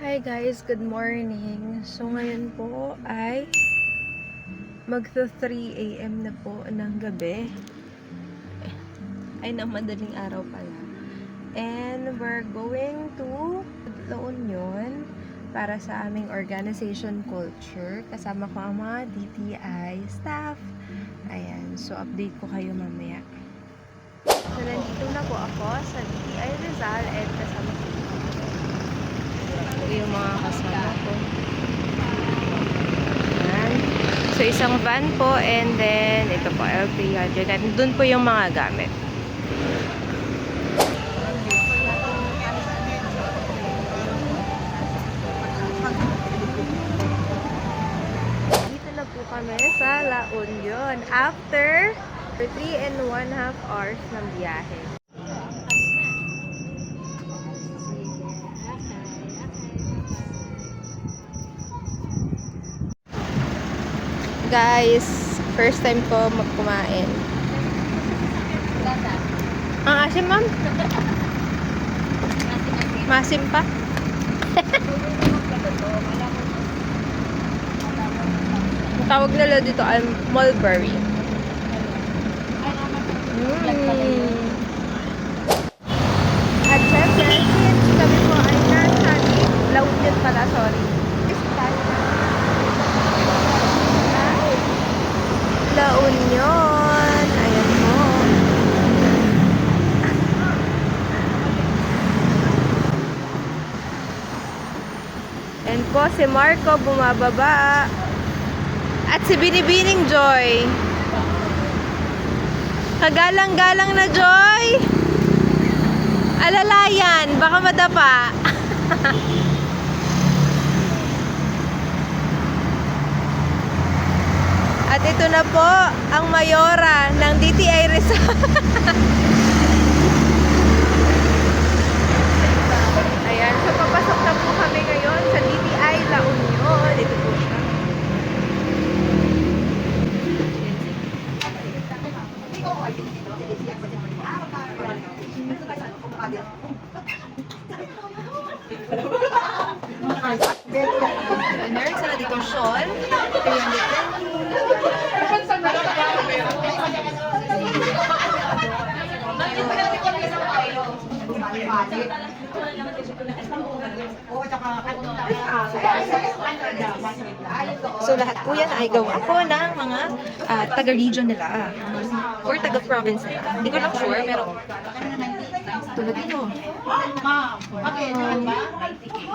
Hi guys, good morning. So ngayon po ay magto 3 AM na po ng gabi. Ay ng madaling araw pala. And we're going to La Union para sa aming organization culture. Kasama ko ang mga DTI staff. Ayan, so update ko kayo mamaya. So nandito na po ako sa DTI Rizal and kasama ko yung mga kasama ko. Ayan. So, isang van po and then ito po, LP100. And dun po yung mga gamit. Dito na po kami sa La Union after 3.5 hours ng biyahe. Guys, first time ko magkumain. Ang asim, ma'am? Masim pa? Ang tawag nila dito ay mulberry. At syempre, since kami po ay nasa La Union pala, sorry. La Union. Ayan po. And po si Marco bumababa. At si Binibining Joy. Kagalang-galang na Joy. Alalayan, baka madapa. At ito na po ang mayora ng DTI Rizal. Ayan, so papasok na po kami ngayon sa DTI La Union. Ito po siya. Meron sila dito shawl. So lahat po yan ay gawa po ng mga taga-region nila or taga-province nila. Hindi ko lang sure, pero tulad ito.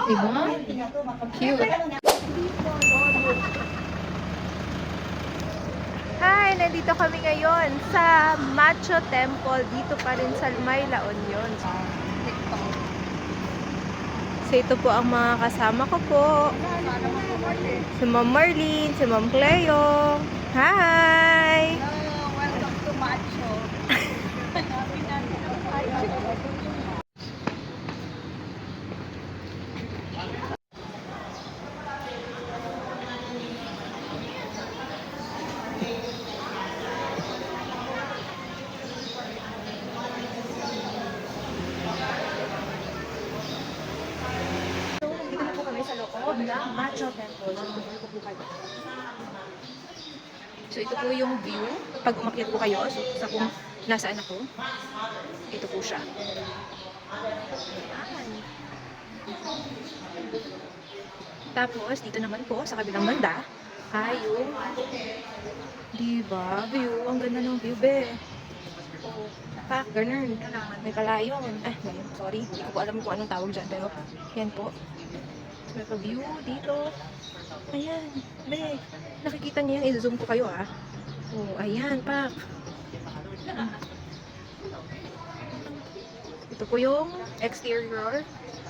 Diba? Cute. Hi! Nandito kami ngayon sa Macho Temple. Dito pa rin sa La Union. So ito po ang mga kasama ko po. Si Ma'am Marlene, si Ma'am Cleo. Hi! Hello! Welcome to Macho. Dito na po kami sa loob ng Macho Temple. So ito po yung view. Pag umakyat po kayo, so, sa kung nasaan ako, ito po siya. Ayan. Tapos, dito naman po, sa kabilang banda, ay yung, diba, view. Ang ganda ng view, be. Pak, ganun. May kalayon. Sorry. Hindi ko po alam kung anong tawag dyan, pero yan po. May view dito. Ayan. Be, nakikita niyo yan. I-zoom ko kayo, ha. Oh, ayan, Pak. Ito po yung exterior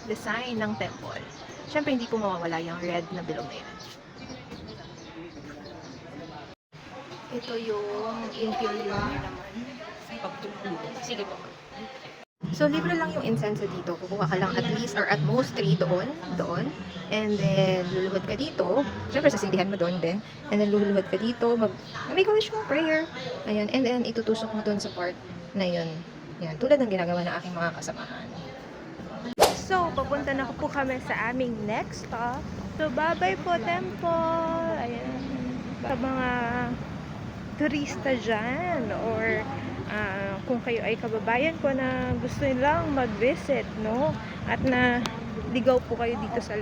design ng temple. Siyempre, hindi po mawawala yung red na bilog na yan. Ito yung interior naman. Sige po. So, libre lang yung incense dito. Kukuha ka lang at least or at most 3 doon. And then, luluhod ka dito. Siyempre, sasindihan mo doon din. And then, luluhod ka dito. May wish mo prayer. Ayan. And then, itutusok mo doon sa part na yun. Yan. Tulad ng ginagawa ng aking mga kasamahan. So, papunta na po kami sa aming next stop. So, bye-bye po, temple. Ayan. Sa mga turista dyan or kung kayo ay kababayan ko na gusto nilang mag-visit, no? At na ligaw po kayo dito sa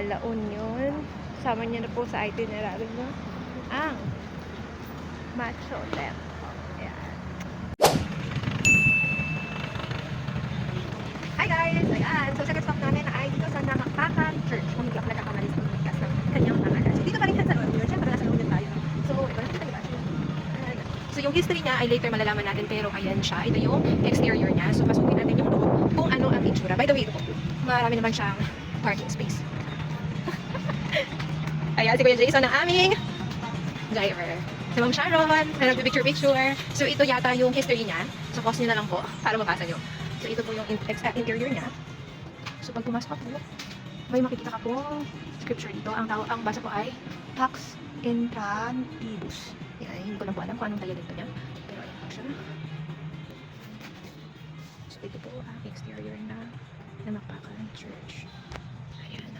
La Union. Sama niyo na po sa itinerary nyo ang Macho Temple. Ayan. Hi guys! Ayan. So, second stop namin ay dito sa Nakakakan Church. Kung hindi ako nagkakamali sa pagkas ng kanyang pangalan. So, dito pa rin siya sa La Union. Siyempre, nasa La Union tayo. So, ito na kita diba? So, yung history niya ay later malalaman natin. Pero, ayan siya. Ito yung exterior niya. So, pasukin natin yung loob kung ano ang itsura. By the way, ito po. Marami naman siyang parking space. Ayan, si Kuya Jason ang aming driver. Si Ma'am Sharon, na nagpipicture-picture. So, ito yata yung history niya. So, pause nyo na lang po para mabasa nyo. So, ito po yung interior niya. So, pag pumasok ka po, may makikita ka pong scripture dito. Ang basa ko ay Pax Intrantibus. Yan, hindi ko lang po alam kung anong dialect niya. Pero, ayan po siya. So, ito po ang exterior na Nakakakan Church. Ayan.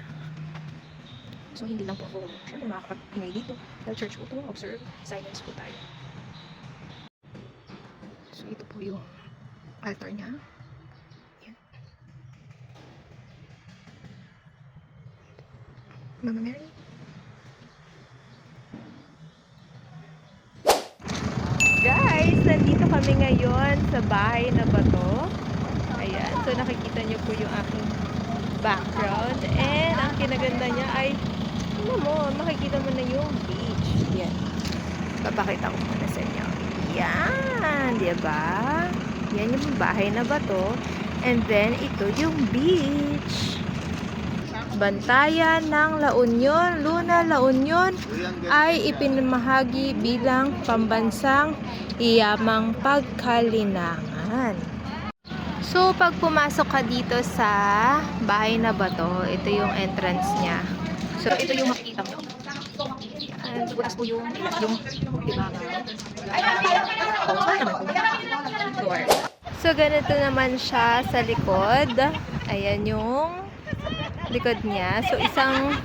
So, hindi lang po ako, syempre makakapag-ingay dito. Dahil church po ito, observe, silence po tayo. So, ito po yung altar niya. Ayan. Mama Mary. Guys, nandito kami ngayon sa bahay na bato. Ayan. So, nakikita niyo po yung aking background. And, ang kinaganda niya ay ano mo, makikita mo na yung beach. Yan. Papakita ko muna sa inyo. Yan, di ba? Yan yung bahay na bato. And then, ito yung beach. Bantayan ng La Union, Luna La Union ay ipinamahagi bilang pambansang iyamang pagkalinangan. So, pag pumasok ka dito sa bahay na bato, ito yung entrance niya. So, ito yung makikita mo. Ayan, bukas po yung diba? So, ganito naman siya sa likod. Ayan yung likod niya. So, isang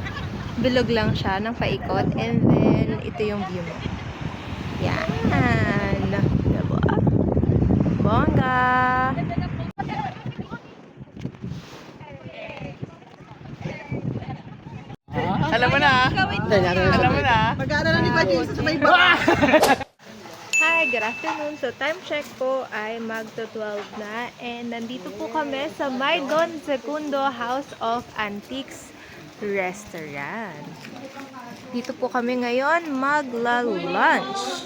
bilog lang siya ng paikot. And then, ito yung view mo. Yan. Diba? Bongga! Alam mo na. Alam mo na. Mag-aaral ni Badji sa may baba. Hi, good afternoon. So, time check po ay magto-12 na. And nandito po kami sa Maydon Segundo House of Antiques Restaurant. Dito po kami ngayon magla-lunch.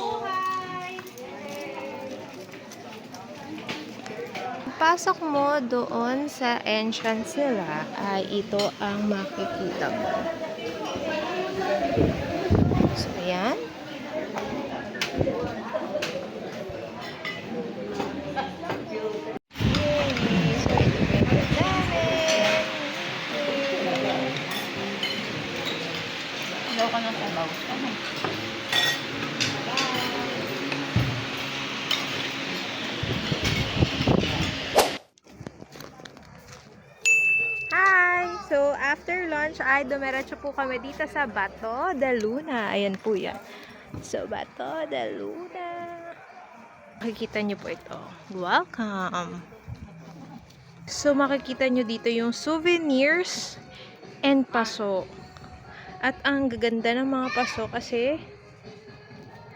Pasok mo doon sa entrance nila ay ito ang makikita mo. So, ayan. Daw ka ng sabaw. Hi! So, after lunch ay dumiretso po kami dito sa Bato de Luna. Ayan po yan. So, Bato de Luna. Makikita nyo po ito. Welcome! So, makikita nyo dito yung souvenirs and paso. At ang gaganda ng mga paso kasi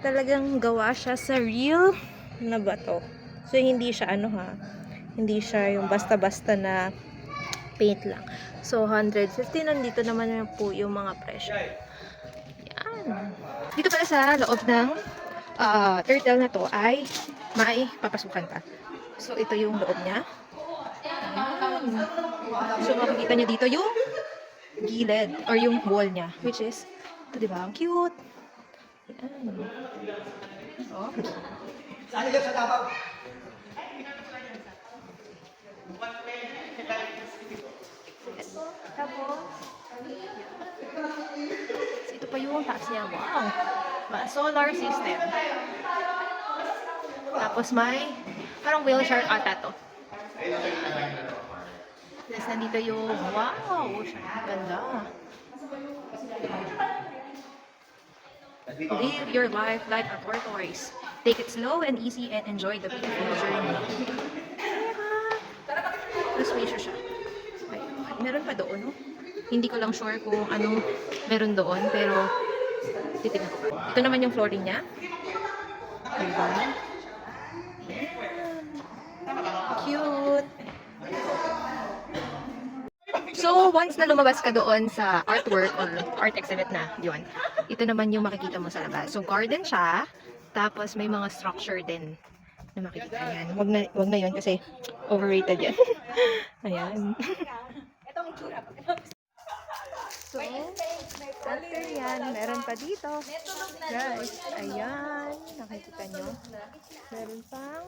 talagang gawa siya sa real na bato. So, hindi siya hindi siya yung basta-basta na paint lang. So, 150. Nandito naman po yung mga presyo. Yan. Dito pala sa loob ng turtle na to ay may papasukan pa. So, ito yung loob niya. Ayan. So, makikita nyo dito yung gilid or yung wall niya. Which is, ito diba? Ang cute. Yan. Oh. Tapos, so, ito pa yung taas niya. Wow! Solar system. Tapos may parang wheelchair ata to. nandito yung, wow, ganda. Live your life like a tortoise. Take it slow and easy and enjoy the beautiful journey. Mas spacious siya. Ayun. Meron pa doon, no? Hindi ko lang sure kung anong meron doon, pero titignan ko pa. Ito naman yung flooring niya. Diba? Cute! So, once na lumabas ka doon sa artwork or art exhibit na, yun, ito naman yung makikita mo sa labas. So, garden siya, tapos may mga structure din na makikita yan. Wag na yun kasi overrated yan. Ayan. So, after yan, meron pa dito. Guys, ayan, nakikita nyo. Meron pang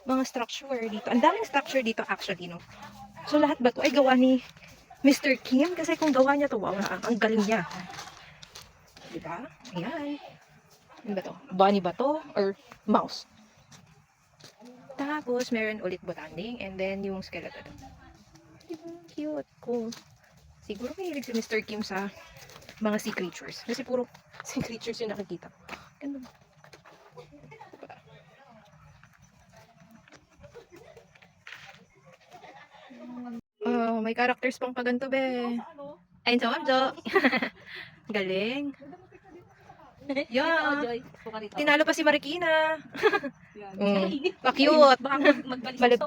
mga structure dito. Ang daming structure dito actually, no? So, lahat ba to ay gawa ni Mr. Kim? Kasi kung gawa niya to, wow, ang galing niya. Diba? Ayan. Ano ba to? Bunny ba to? Or mouse? Tapos, meron ulit botanding. And then, yung skeleton. Diba? Cute. Cool. Siguro mahilig si Mr. Kim sa mga sea creatures. Kasi puro sea creatures yung nakikita. Ganda ba? Oh, may characters pang paganto, be. Ayun sa Wabjo. Galing. Yeah. Tinalo pa si Marikina. Pa-cute. Balik.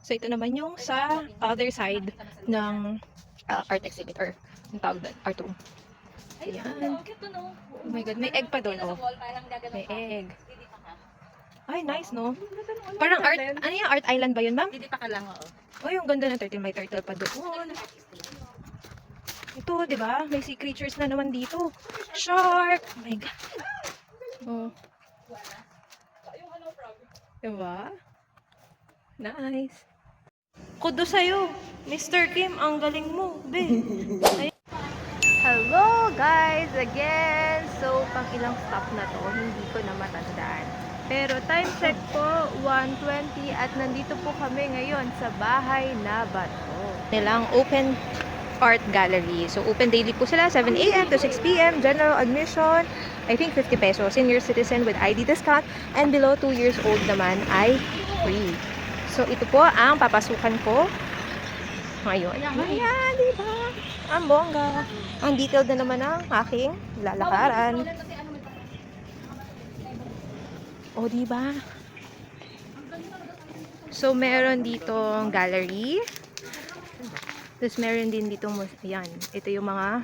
So, ito naman yung sa other side ng art exhibit or yung tawag doon, art room. Ayan. Oh my God, may egg pa doon, oh. May egg. Ay, nice, no? Parang art, ano yung art island ba yun, ma'am? Hindi pa ka lang, oo. Oh, yung ganda ng turtle. May turtle pa doon. Ito, di ba? May sea creatures na naman dito. Shark! Oh my God. Oh. Diba? Nice. Kudo sa'yo. Mr. Kim, ang galing mo. Be. Hello, guys! Again! So, pang ilang stop na to, hindi ko na matandaan. Pero time check po, 1:20 at nandito po kami ngayon sa Bahay na Bato. Nilang open art gallery. So, open daily po sila, 7 a.m. to 6 p.m. General admission, I think 50 pesos. Senior citizen with ID discount. And below 2 years old naman ay free. So, ito po ang papasukan ko ngayon. Ayan, diba? Ang bongga. Ang detailed na naman ang aking lalakaran. O, diba? So, meron ditong gallery. Tapos, meron din ditong, yan, ito yung mga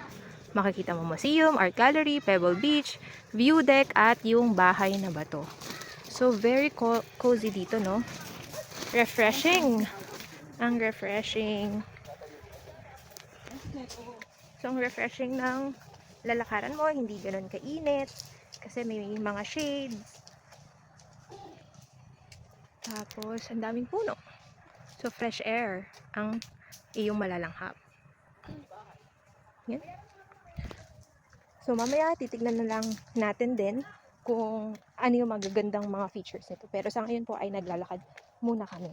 makikita mo, museum, art gallery, Pebble Beach, view deck, at yung bahay na bato. So, very cozy dito, no? Refreshing. Ang refreshing. So, ang refreshing ng lalakaran mo, hindi ganun kainit. Kasi may mga shades. Tapos, ang daming puno. So, fresh air ang iyong malalanghap. Yan. So, mamaya titignan na lang natin din kung ano yung magagandang mga features nito. Pero sa ngayon po ay naglalakad muna kami.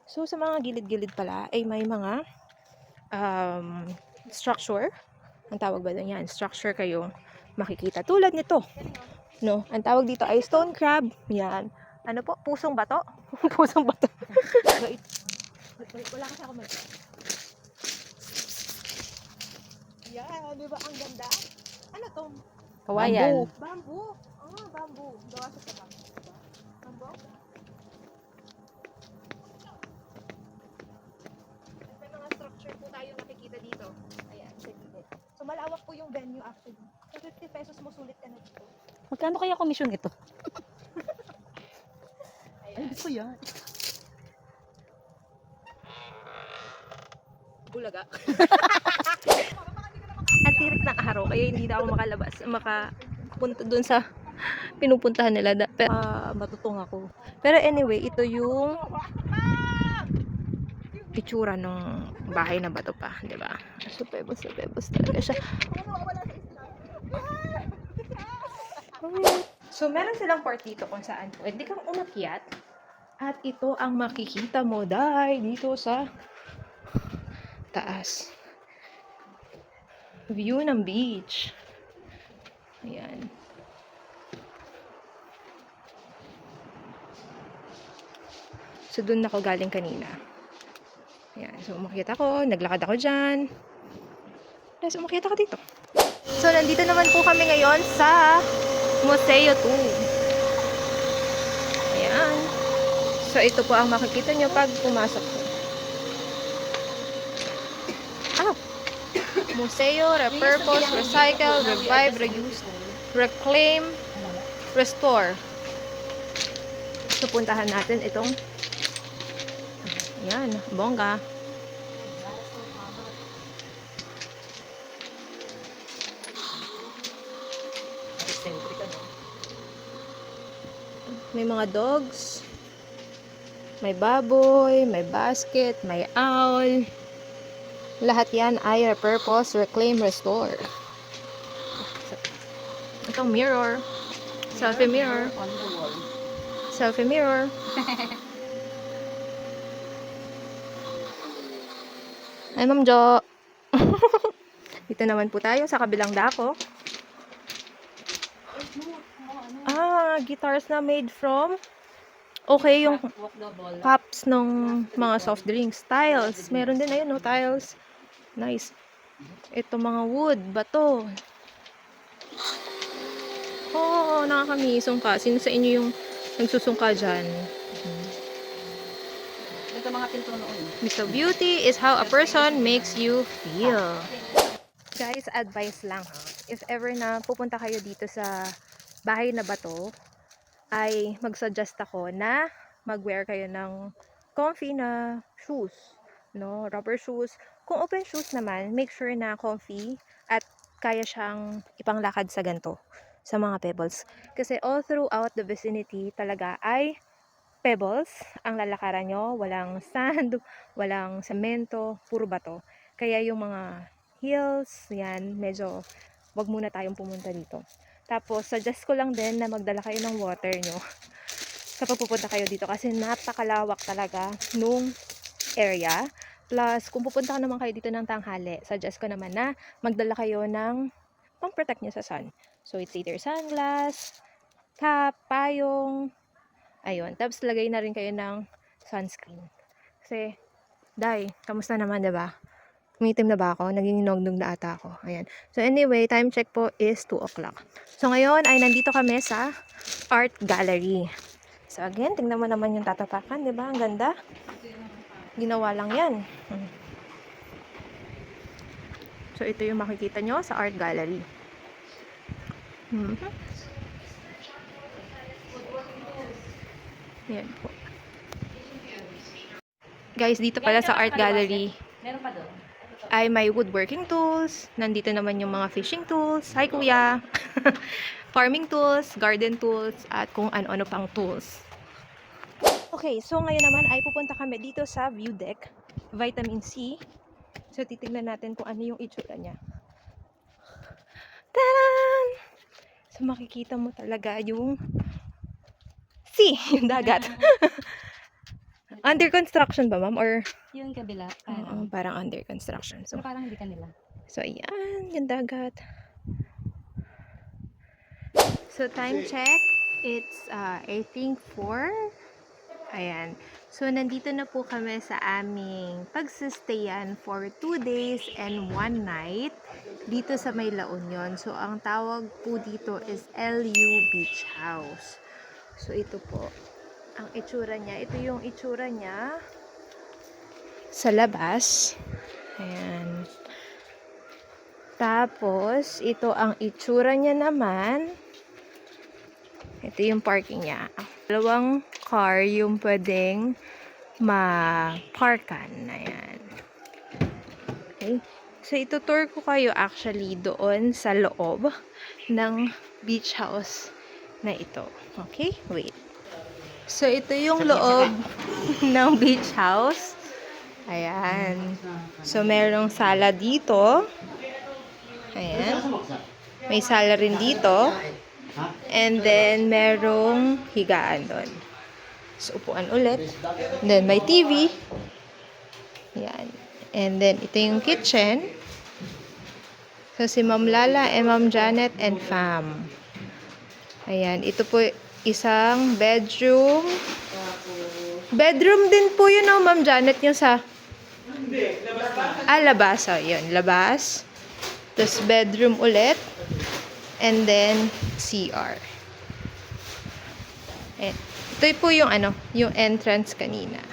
So, sa mga gilid-gilid pala ay may mga structure. Ang tawag ba doon yan? Structure kayo makikita. Tulad nito. No? Ang tawag dito ay stone crab. Yan. Ano po? Pusong bato? Pusong bato. Wala kasi ako mag... Yan, di ba? Ang ganda. Ano to? Kawayan. Bamboo. Ah, bamboo. Gawa sa bamboo. Bamboo? May mga structure po tayo nakikita dito. Ayan, sa gilid. So, malawak po yung venue actually. So, 50 pesos mo sulit ka na dito. Magkano kaya komisyon ito? Ayan. Ito yan. Bulaga. At tirik ng araw, kaya hindi na ako makalabas. Makapunta dun sa pinupuntahan nila. Matutong ako. Pero anyway, ito yung itsura ng bahay na bato pa. Diba? Supebos talaga siya. So, meron silang part dito kung saan pwede kang umakyat. At ito ang makikita mo dahil dito sa taas. View ng beach. Ayan. So, dun ako galing kanina. Ayan. So, umakyat ako. Naglakad ako dyan. Tapos, umakyat ako dito. So, nandito naman po kami ngayon sa Museo 2. Ayan. So, ito po ang makikita nyo pag pumasok po. Museo, repurpose, recycle, revive, reuse, reclaim, restore. So, puntahan natin itong yan, bongga. May mga dogs, may baboy, may basket, may owl. Lahat yan ay repurpose, reclaim, restore. Itong mirror. Selfie mirror. Selfie mirror. Ay, Ma'am Jo. Dito naman po tayo sa kabilang dako. Guitars na made from yung cups ng mga soft drinks. Tiles. Meron din, ayun, no, tiles. Nice. Ito mga wood, bato. Nakakamisong ka. Sino sa inyo yung nagsusungka dyan? Ito mga pinto noon. So, beauty is how a person makes you feel. Guys, advice lang. If ever na pupunta kayo dito sa bahay na bato, ay mag-suggest ako na mag-wear kayo ng comfy na shoes. No? Rubber shoes. Kung open shoes naman, make sure na comfy at kaya siyang ipanglakad sa ganito, sa mga pebbles. Kasi all throughout the vicinity talaga ay pebbles ang lalakaran nyo. Walang sand, walang semento, puro bato. Kaya yung mga hills, yan, medyo wag muna tayong pumunta dito. Tapos, suggest ko lang din na magdala kayo ng water nyo kapag pupunta kayo dito kasi napakalawak talaga nung area. Plus, kung pupunta ka naman kayo dito ng tanghali, suggest ko naman na magdala kayo ng pang-protect nyo sa sun. So, it's either sunglass, cap, payong, ayun. Tapos, lagay na rin kayo ng sunscreen. Kasi, Day, kamusta naman, diba? Umitim na ba ako? Naging nognog na ata ako. Ayan. So, anyway, time check po is 2 o'clock. So, ngayon ay nandito kami sa art gallery. So, again, tingnan mo naman yung tatapakan, di ba? Ang ganda. Ginawa lang yan. So, ito yung makikita nyo sa art gallery. Ayan po. Guys, dito pala sa art gallery, Meron pa doon. ay may woodworking tools. Nandito naman yung mga fishing tools. Hi, kuya! Farming tools, garden tools, at kung ano-ano pang tools. Okay, so ngayon naman ay pupunta kami dito sa view deck. Vitamin C. So, titignan natin kung ano yung itsura niya. Taran! So, makikita mo talaga yung sea, yung dagat. Under construction ba, ma'am? Or Yung kabila. parang under construction. So, Pero parang hindi kanila. So, ayan, yung dagat. So, time check. It's, I think, 4. Ayan. So, nandito na po kami sa aming pagsustayan for 2 days and 1 night dito sa may La Union. So, ang tawag po dito is LU Beach House. So, ito po. Ang itsura niya. Ito yung itsura niya sa labas. Ayan. Tapos, ito ang itsura niya naman. Ito yung parking niya. 2 car yung pwedeng ma-parkan. Ayan. Okay. So, itutour ko kayo actually doon sa loob ng beach house na ito. Okay? Wait. So, ito yung loob ng beach house. Ayan. So, merong sala dito. Ayan. May sala rin dito. And then, merong higaan doon. So, upuan ulit. And then, may TV. Yan. And then, ito yung kitchen. So, si Ma'am Lala and Ma'am Janet and fam. Ayan. Ito po isang bedroom. Bedroom din po yun, no, Ma'am Janet, yung sa... labas. So, yun. Labas. Tapos, bedroom ulit. And then, CR. And, ito po yung yung entrance kanina.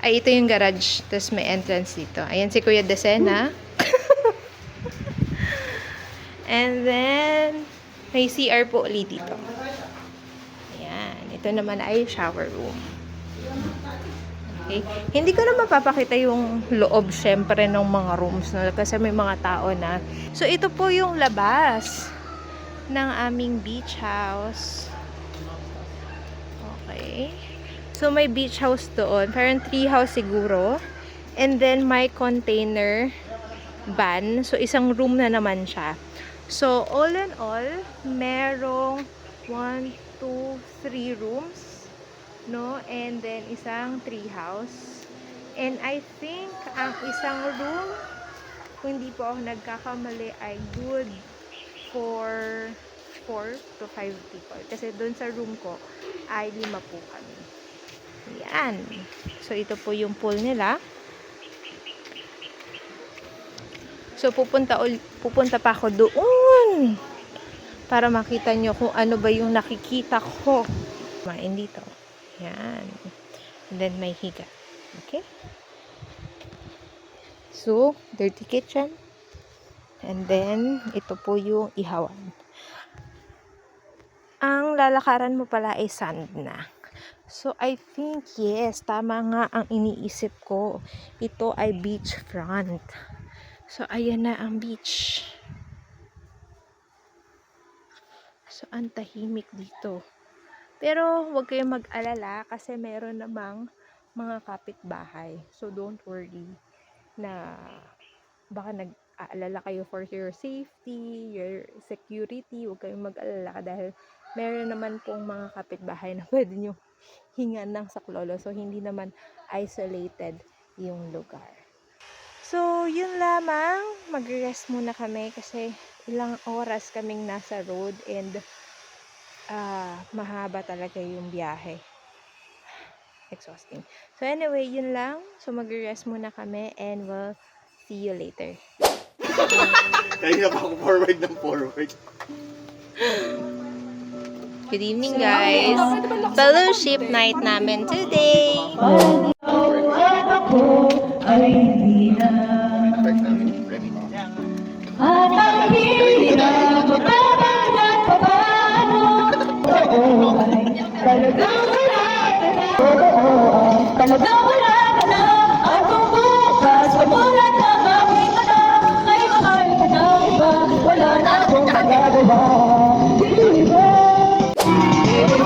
Ay, ito yung garage. Tapos, may entrance dito. Ayan si Kuya Desena. And then, may CR po ulit dito. Ayan. Ito naman ay shower room. Okay. Hindi ko na mapapakita yung loob, syempre, ng mga rooms. No? Kasi may mga tao na. So, ito po yung labas ng aming beach house. Okay. So, may beach house doon. Parang tree house siguro. And then, may container van. So, isang room na naman siya. So, all in all, merong 1, 2, 3 rooms, no? And then, isang tree house. And I think, ang isang room, kung hindi po ako nagkakamali, ay good for 4 to 5 people. Kasi doon sa room ko, ay 5 po kami. Yan. So, ito po yung pool nila. So, pupunta pa ako doon para makita nyo kung ano ba yung nakikita ko. Main dito. Yan. And then, may higa. Okay? So, dirty kitchen. And then, ito po yung ihawan. Ang lalakaran mo pala ay sand na. So, I think, yes, tama nga ang iniisip ko. Ito ay beachfront. So, ayan na ang beach. So, ang tahimik dito. Pero, huwag kayong mag-alala kasi meron namang mga kapitbahay. So, don't worry na baka nag-aalala kayo for your safety, your security. Huwag kayong mag-alala dahil meron naman pong mga kapitbahay na pwede nyo hingan ng saklolo. So, hindi naman isolated yung lugar. So, yun lamang. Mag-rest muna kami kasi ilang oras kaming nasa road and mahaba talaga yung biyahe. Exhausting. So, anyway, yun lang. So, mag-rest muna kami and we'll see you later. Kanina pa ako forward ng forward. Good evening, guys. Fellowship night namin today. Talagang wala ka na at kung bukas pamulat na makita na ay mahal ka na iba, wala na akong magagawa.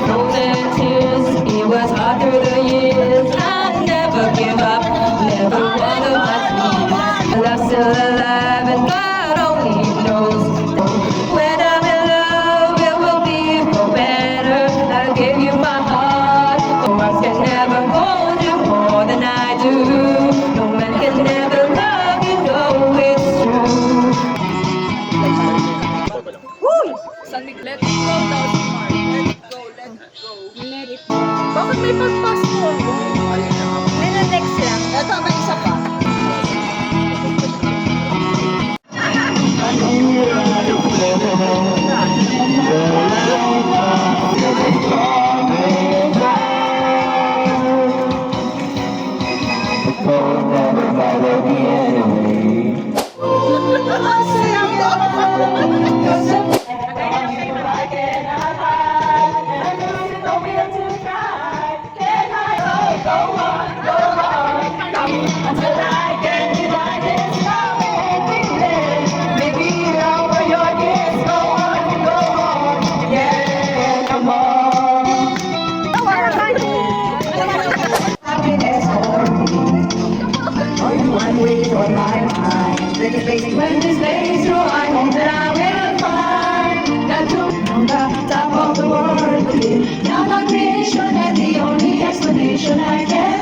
Frozen tears, it was hard through the years. I never give up, never one of my dreams. Love's still alive and God only knows. When I'm in love, it will be for better. I'll give you my heart, for I can never hold you more than I do. No man can never love you, know it's true. San Miguel, let it go daw si Mark. Let it go, let it go. Let it go. Bakit may pag-pass mo? Ano next lang? Ito, may isa pa. When this day is through, I hope that I will find that truth on the top of the world. Now my creation and the only explanation I can